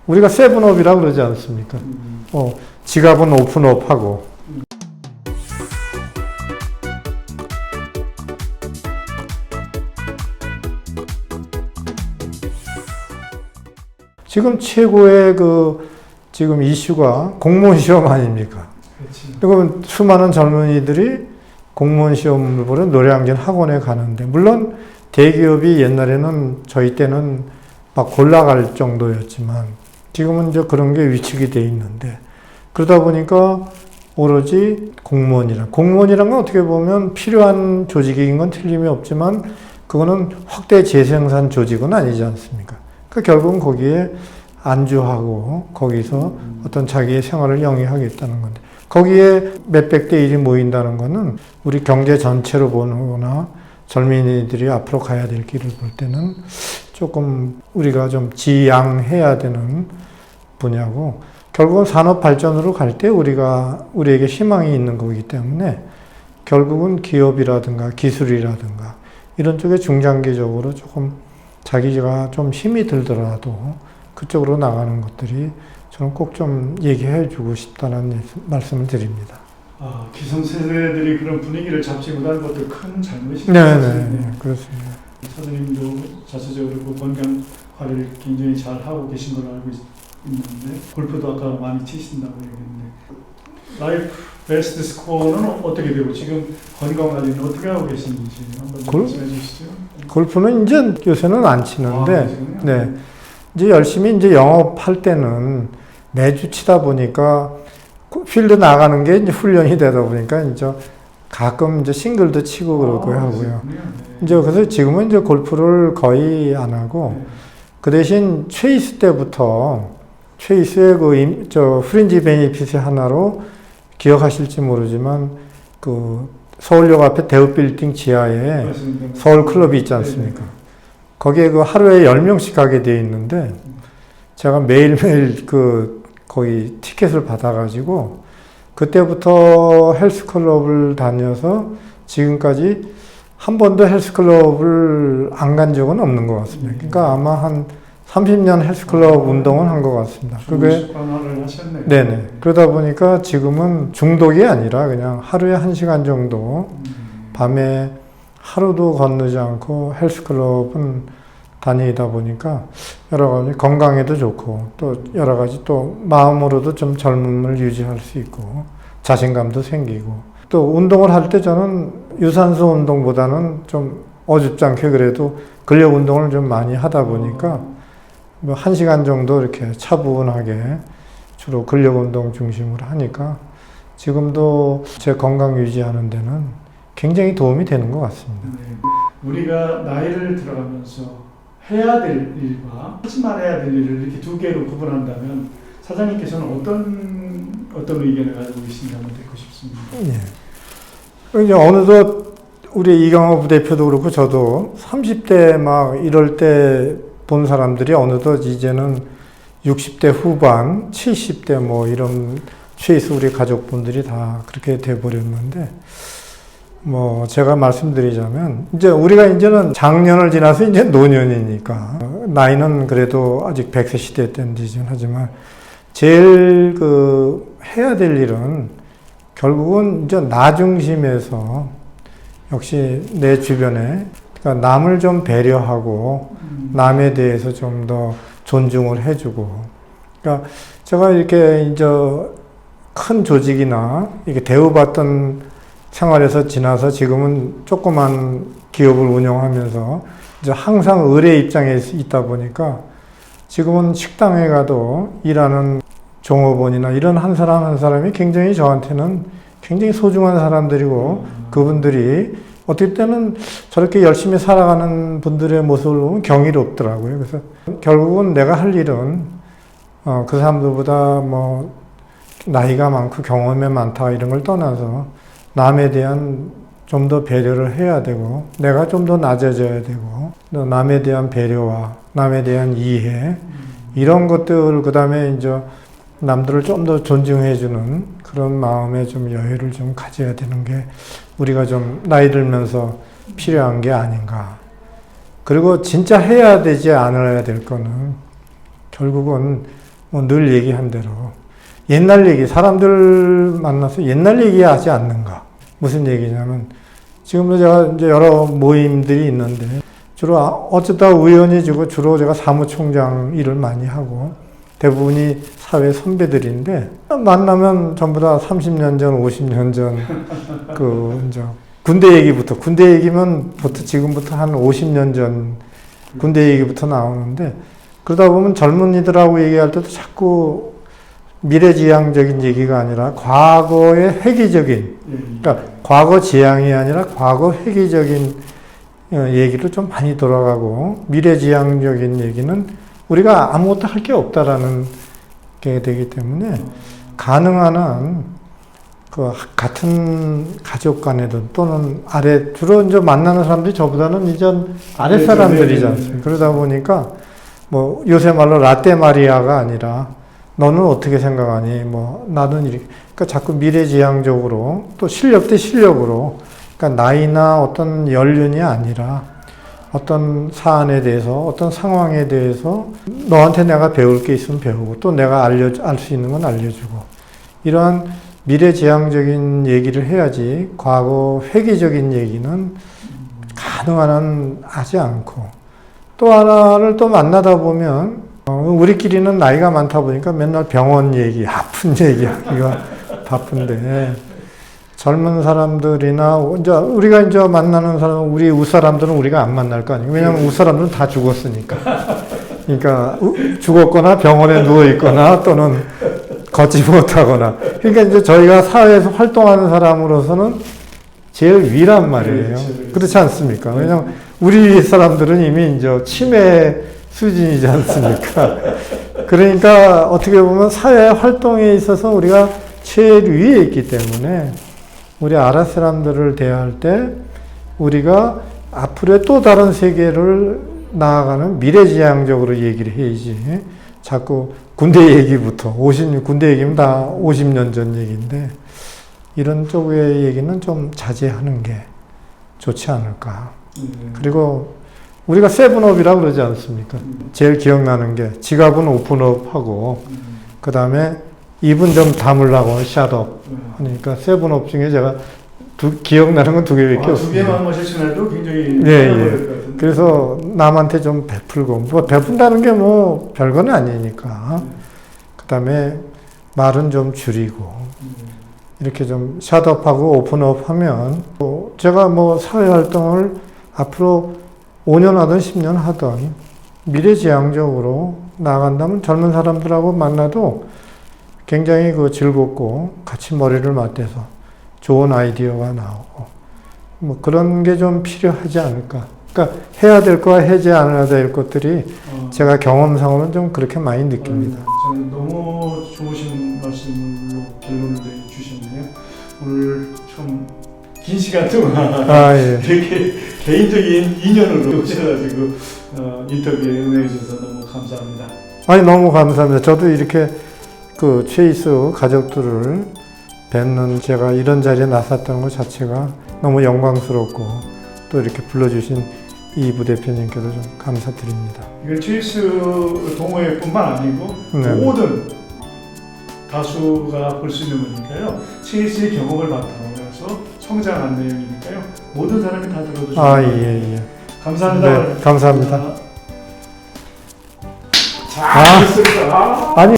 우리가 세븐업이라고 그러지 않습니까? 지갑은 오픈업하고. 지금 최고의 지금 이슈가 공무원 시험 아닙니까? 그러면 수많은 젊은이들이 공무원 시험을 보러 노량진 학원에 가는데, 물론 대기업이 옛날에는 저희 때는 막 골라갈 정도였지만 지금은 이제 그런 게 위축이 돼 있는데, 그러다 보니까 오로지 공무원이란 건 어떻게 보면 필요한 조직인 건 틀림이 없지만 그거는 확대 재생산 조직은 아니지 않습니까? 그러니까 결국은 거기에 안주하고 거기서 어떤 자기의 생활을 영위하겠다는 건데, 거기에 몇백 대 1이 모인다는 거는 우리 경제 전체로 보거나 젊은이들이 앞으로 가야 될 길을 볼 때는 조금 우리가 좀 지양해야 되는 분야고, 결국은 산업 발전으로 갈 때 우리에게 희망이 있는 거기 때문에 결국은 기업이라든가 기술이라든가 이런 쪽에 중장기적으로 조금 자기가 좀 힘이 들더라도 그쪽으로 나가는 것들이 저는 꼭 좀 얘기해 주고 싶다는 말씀을 드립니다. 기성세대들이 그런 분위기를 잡지 못하는 것도 큰 잘못이죠. 네, 그렇습니다. 사장님도 자체적으로 그 건강 관리를 굉장히 잘 하고 계신 걸로 알고 있는데, 골프도 아까 많이 치신다고 얘기했는데, 라이프 베스트 스코어는 어떻게 되고 지금 건강 관리는 어떻게 하고 계신지 한번 좀 말씀해 주시죠. 골프는 이제 요새는 안 치는데, 네, 이제 열심히 이제 영업할 때는 매주 치다 보니까 필드 나가는 게 이제 훈련이 되다 보니까 이제 가끔 이제 싱글도 치고 그러고 하고요. 네. 이제 그래서 지금은 이제 골프를 거의 안 하고, 그 대신 최이스 때부터 최이스의 프린지 베니핏의 하나로 기억하실지 모르지만 서울역 앞에 대우빌딩 지하에 서울 클럽이 있지 않습니까? 거기에 하루에 10명씩 가게 돼 있는데, 제가 매일매일 거기 티켓을 받아가지고 그때부터 헬스클럽을 다녀서 지금까지 한 번도 헬스클럽을 안 간 적은 없는 것 같습니다. 그러니까 아마 한 30년 헬스클럽 운동은 한 것 같습니다. 그게 네네. 그러다 보니까 지금은 중독이 아니라 그냥 하루에 1시간 정도 밤에 하루도 건너지 않고 헬스클럽은 다니다 보니까 여러 가지 건강에도 좋고 또 여러 가지 또 마음으로도 좀 젊음을 유지할 수 있고 자신감도 생기고, 또 운동을 할 때 저는 유산소 운동보다는 좀 어줍지 않게 그래도 근력 운동을 좀 많이 하다 보니까 1시간 정도 이렇게 차분하게 주로 근력 운동 중심으로 하니까 지금도 제 건강 유지하는 데는 굉장히 도움이 되는 것 같습니다. 우리가 나이를 들어가면서 해야 될 일과 하지 말아야 될 일을 이렇게 두 개로 구분한다면 사장님께서는 어떤 의견을 가지고 계신지 한번 듣고 싶습니다. 네. 이제 어느덧 우리 이강호 부대표도 그렇고 저도 30대 막 이럴 때 본 사람들이 어느덧 이제는 60대 후반, 70대 뭐 이런 최소 우리 가족분들이 다 그렇게 돼버렸는데, 제가 말씀드리자면, 이제 우리가 이제는 장년을 지나서 이제 노년이니까, 나이는 그래도 아직 100세 시대 때인지는 하지만, 제일 해야 될 일은 결국은 이제 나 중심에서 역시 내 주변에, 그러니까 남을 좀 배려하고, 남에 대해서 좀 더 존중을 해주고, 그러니까 제가 이렇게 이제 큰 조직이나 이렇게 대우받던 생활에서 지나서 지금은 조그만 기업을 운영하면서 이제 항상 의뢰 입장에 있다 보니까 지금은 식당에 가도 일하는 종업원이나 이런 한 사람 한 사람이 굉장히 저한테는 굉장히 소중한 사람들이고, 그분들이 어떨 때는 저렇게 열심히 살아가는 분들의 모습을 보면 경이롭더라고요. 그래서 결국은 내가 할 일은 그 사람들보다 나이가 많고 경험이 많다 이런 걸 떠나서 남에 대한 좀 더 배려를 해야 되고, 내가 좀 더 낮아져야 되고, 남에 대한 배려와 남에 대한 이해, 이런 것들, 그 다음에 이제 남들을 좀 더 존중해주는 그런 마음의 좀 여유를 좀 가져야 되는 게 우리가 좀 나이 들면서 필요한 게 아닌가. 그리고 진짜 해야 되지 않아야 될 거는 결국은 뭐 늘 얘기한 대로 옛날 얘기, 사람들 만나서 옛날 얘기하지 않는가. 무슨 얘기냐면 지금도 제가 이제 여러 모임들이 있는데 주로 어쩌다 우연히 주로 제가 사무총장 일을 많이 하고 대부분이 사회 선배들인데 만나면 전부 다 30년 전, 50년 전 이제 군대 얘기부터, 군대 얘기면 보통 지금부터 한 50년 전 군대 얘기부터 나오는데 그러다 보면 젊은이들하고 얘기할 때도 자꾸 미래지향적인 얘기가 아니라 과거의 획기적인, 그러니까 과거 지향이 아니라 과거 획기적인 얘기로 좀 많이 돌아가고 미래지향적인 얘기는 우리가 아무것도 할 게 없다라는 게 되기 때문에 가능한 한 같은 가족 간에든 또는 주로 이제 만나는 사람들이 저보다는 이전 아랫 사람들이지 않습니까? 그러다 보니까 뭐 요새 말로 라떼 마리아가 아니라 너는 어떻게 생각하니? 뭐 나는 이렇게 그러니까 자꾸 미래지향적으로 또 실력 대 실력으로 그러니까 나이나 어떤 연륜이 아니라 어떤 사안에 대해서 어떤 상황에 대해서 너한테 내가 배울 게 있으면 배우고 또 내가 알 수 있는 건 알려주고 이러한 미래지향적인 얘기를 해야지 과거 회귀적인 얘기는 가능한 한 하지 않고 또 하나를 또 만나다 보면 우리끼리는 나이가 많다 보니까 맨날 병원 얘기, 아픈 얘기 하기가 바쁜데 젊은 사람들이나 우리가 이제 만나는 사람, 우리 웃사람들은 우리가 안 만날 거 아니에요. 왜냐하면 웃사람들은 다 죽었으니까. 그러니까 죽었거나 병원에 누워 있거나 또는 걷지 못하거나. 그러니까 이제 저희가 사회에서 활동하는 사람으로서는 제일 위란 말이에요. 그렇지 않습니까? 왜냐하면 우리 사람들은 이미 이제 치매 수준이지 않습니까? 그러니까 어떻게 보면 사회 활동에 있어서 우리가 제일 위에 있기 때문에 우리 아랍 사람들을 대할 때 우리가 앞으로의 또 다른 세계를 나아가는 미래지향적으로 얘기를 해야지. 자꾸 군대 얘기부터 군대 얘기면 다 50년 전 얘기인데 이런 쪽의 얘기는 좀 자제하는 게 좋지 않을까. 그리고 우리가 세븐업이라고 그러지 않습니까? 제일 기억나는 게 지갑은 오픈업하고 그 다음에 입은 좀 다물라고 샷업 하니까 세븐업 중에 제가 기억나는 건 두 개밖에 없습니다. 두 개만 실천해도 굉장히 예. 그래서 남한테 좀 베풀고 뭐 베푼다는 게 뭐 별건 아니니까 그 다음에 말은 좀 줄이고 이렇게 좀 샷업하고 오픈업 하면 제가 뭐 사회활동을 앞으로 5년 하든 10년 하든 미래지향적으로 나아간다면 젊은 사람들하고 만나도 굉장히 즐겁고 같이 머리를 맞대서 좋은 아이디어가 나오고 뭐 그런 게 좀 필요하지 않을까. 그러니까 해야 될 거와 하지 않아야 될 것들이 제가 경험상으로는 좀 그렇게 많이 느낍니다. 저는 너무 좋으신 말씀으로 결론을 내주셨네요. 오늘 좀 긴 시간 동안 예. 이렇게 개인적인 인연으로 오셔가지고 인터뷰에 응해주셔서 너무 감사합니다. 아니 너무 감사합니다. 저도 이렇게 최이스 가족들을 뵙는 제가 이런 자리에 나섰다는 것 자체가 너무 영광스럽고 또 이렇게 불러주신 이 부대표님께도 좀 감사드립니다. 이건 최이스 동호회뿐만 아니고 네. 모든 다수가 볼 수 있는 거니까요. 최이스의 경험을 바탕으로 해서 성장한 내용이니까요. 모든 사람이 다 들어주시면 예. 감사합니다. 네, 감사합니다. 자, 됐습니다. 아니